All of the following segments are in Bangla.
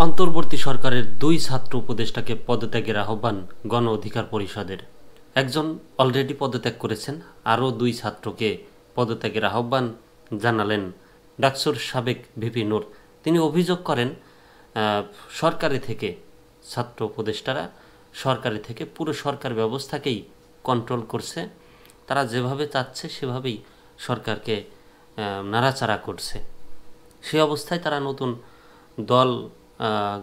অন্তর্বর্তী সরকারের দুই ছাত্র উপদেষ্টাকে পদত্যাগের আহ্বান গণ অধিকার পরিষদের। একজন অলরেডি পদত্যাগ করেছেন, আরও দুই ছাত্রকে পদত্যাগের আহ্বান জানালেন ডাকসুর সাবেক ভিপি নূর। তিনি অভিযোগ করেন সরকারি থেকে ছাত্র উপদেষ্টারা সরকারি থেকে পুরো সরকার ব্যবস্থাকেই কন্ট্রোল করছে, তারা যেভাবে চাচ্ছে সেভাবেই সরকারকে নাড়াচাড়া করছে। সেই অবস্থায় তারা নতুন দল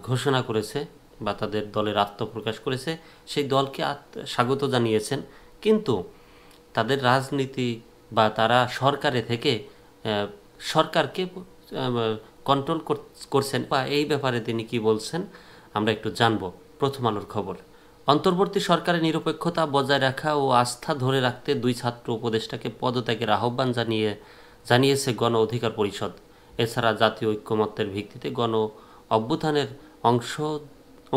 ঘোষণা করেছে বা তাদের দলের আত্মপ্রকাশ করেছে। সেই দলকে স্বাগত জানিয়েছেন, কিন্তু তাদের রাজনীতি বা তারা সরকারে থেকে সরকারকে কন্ট্রোল করছেন বা এই ব্যাপারে তিনি কি বলছেন আমরা একটু জানব। প্রথম আলোর খবর। অন্তর্বর্তী সরকারের নিরপেক্ষতা বজায় রাখা ও আস্থা ধরে রাখতে দুই ছাত্র উপদেষ্টাকে পদত্যাগের আহ্বান জানিয়েছে গণ অধিকার পরিষদ। এছাড়া জাতীয় ঐক্যমত্যের ভিত্তিতে গণ অভ্যুত্থানের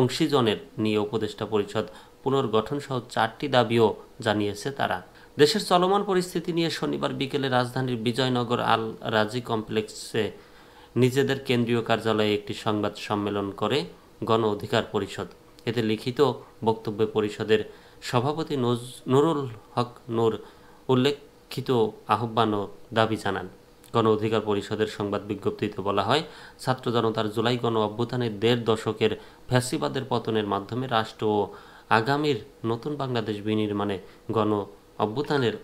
অংশীজনের নিয়ে উপদেষ্টা পরিষদ পুনর্গঠন সহ 4টি দাবিও জানিয়েছে তারা। দেশের চলমান পরিস্থিতি নিয়ে শনিবার বিকেলে রাজধানীর বিজয়নগর আল রাজি কমপ্লেক্সে নিজেদের কেন্দ্রীয় কার্যালয়ে একটি সংবাদ সম্মেলন করে গণ অধিকার পরিষদ। এতে লিখিত বক্তব্যে পরিষদের সভাপতি নুরুল হক নূর উল্লেখিত আহ্বান ও দাবি জানান। গণ অধিকার পরিষদের সংবাদ বিজ্ঞপ্তিতে বলা হয়, ছাত্র জনতার জুলাই গণ অভ্যুত্থানের 1.5 দশকের ফ্যাসিবাদের পতনের মাধ্যমে রাষ্ট্র ও আগামীর নতুন বাংলাদেশ বিনির্মাণে গণ অভ্যুত্থানের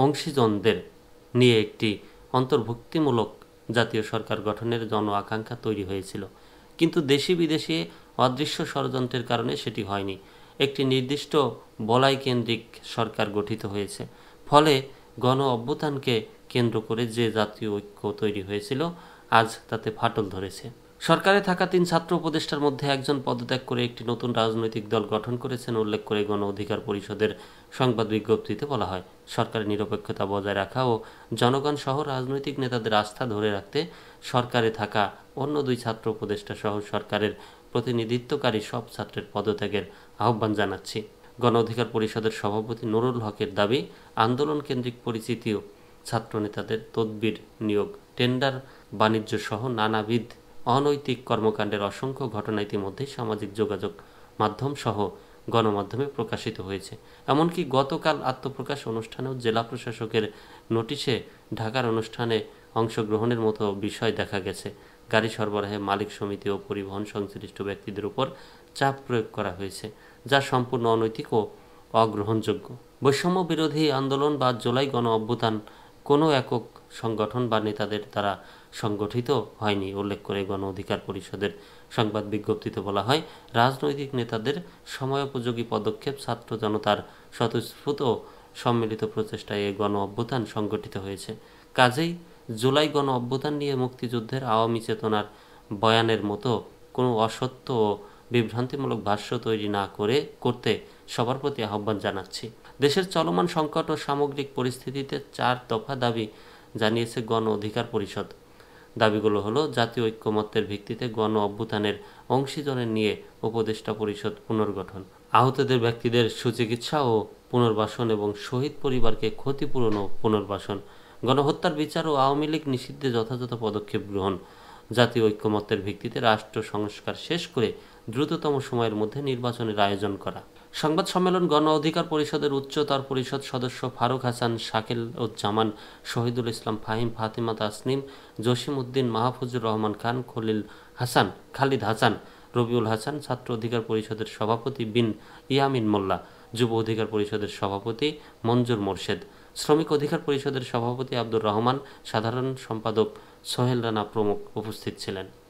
অংশীজনদের নিয়ে একটি অন্তর্ভুক্তিমূলক জাতীয় সরকার গঠনের জন আকাঙ্ক্ষা তৈরি হয়েছিল, কিন্তু দেশি বিদেশি অদৃশ্য ষড়যন্ত্রের কারণে সেটি হয়নি। একটি নির্দিষ্ট বলয় কেন্দ্রিক সরকার গঠিত হয়েছে, ফলে গণ অভ্যুত্থানকে কেন্দ্র করে যে জাতীয় ঐক্য তৈরি হয়েছিল আজ তাতে ফাটল ধরেছে। সরকারে থাকা 3 ছাত্র উপদেষ্টার মধ্যে একজন পদত্যাগ করে একটি নতুন রাজনৈতিক দল গঠন করেছেন উল্লেখ করে গণ অধিকার পরিষদের সংবাদ বিজ্ঞপ্তিতে বলা হয়, সরকারের নিরপেক্ষতা বজায় রাখা ও জনগণ সহ রাজনৈতিক নেতাদের আস্থা ধরে রাখতে সরকারে থাকা অন্য 2 ছাত্র উপদেষ্টা সহ সরকারের প্রতিনিধিত্বকারী সব ছাত্রের পদত্যাগের আহ্বান জানাচ্ছি। গণ অধিকার পরিষদের সভাপতি নুরুল হকের দাবি, আন্দোলন কেন্দ্রিক পরিচিতিও ছাত্র নেতাদের তদবির নিয়োগ, টেন্ডার বাণিজ্য সহ নানাবিধ অনৈতিক কর্মকাণ্ডের অসংখ্য ঘটনা ইতিমধ্যেই সামাজিক যোগাযোগ মাধ্যম সহ গণমাধ্যমে প্রকাশিত হয়েছে। এমনকি গতকাল আত্মপ্রকাশ অনুষ্ঠানেও জেলা প্রশাসকের নোটিশে ঢাকার অনুষ্ঠানে অংশগ্রহণের মতো বিষয় দেখা গেছে। গাড়ি সরবরাহে মালিক সমিতি ও পরিবহন সংশ্লিষ্ট ব্যক্তিদের উপর চাপ প্রয়োগ করা হয়েছে, যা সম্পূর্ণ অনৈতিক ও অগ্রহণযোগ্য। বৈষম্য বিরোধী আন্দোলন বা জুলাই গণ অভ্যুত্থান কোনো একক সংগঠন বা নেতাদের দ্বারা সংগঠিত হয়নি উল্লেখ করে গণ অধিকার পরিষদের সংবাদ বিজ্ঞপ্তিতে বলা হয়, রাজনৈতিক নেতাদের সময়োপযোগী পদক্ষেপ, ছাত্র জনতার স্বতঃস্ফূর্ত সম্মিলিত প্রচেষ্টায় এই গণ অভ্যুত্থান সংগঠিত হয়েছে। কাজেই জুলাই গণ অভ্যুত্থান নিয়ে মুক্তিযুদ্ধের আওয়ামী চেতনার বয়ানের মতো কোনো অসত্য ও বিভ্রান্তিমূলক ভাষ্য তৈরি না করতে সবার প্রতি আহ্বান জানাচ্ছি। দেশের চলমান সংকট ও সামগ্রিক পরিস্থিতিতে 4 দফা দাবি জানিয়েছে গণ অধিকার পরিষদ। দাবিগুলো হলো, জাতীয় ঐক্যমত্যের ভিত্তিতে গণ অভ্যুত্থানের অংশীজনের নিয়ে উপদেষ্টা পরিষদ পুনর্গঠন, আহতদের ব্যক্তিদের সুচিকিৎসা ও পুনর্বাসন এবং শহীদ পরিবারকে ক্ষতিপূরণ ও পুনর্বাসন, গণহত্যার বিচার ও আওয়ামী লীগ নিষিদ্ধে যথাযথ পদক্ষেপ গ্রহণ, জাতীয় ঐক্যমত্যের ভিত্তিতে রাষ্ট্র সংস্কার শেষ করে দ্রুততম সময়ের মধ্যে নির্বাচনের আয়োজন করা। সংবাদ সম্মেলন গণ অধিকার পরিষদের উচ্চতর পরিষদ সদস্য ফারুক হাসান, শাকিল উজ্জামান, শহীদুল ইসলাম ফাহিম, ফাতিমা তাসনিম, জসিম উদ্দিন, মাহফুজুর রহমান খান, খালিদ হাসান, রবিউল হাসান, ছাত্র অধিকার পরিষদের সভাপতি বিন ইয়ামিন মোল্লা, যুব অধিকার পরিষদের সভাপতি মঞ্জুর মোর্শেদ, শ্রমিক অধিকার পরিষদের সভাপতি আব্দুর রহমান, সাধারণ সম্পাদক সোহেল রানা প্রমুখ উপস্থিত ছিলেন।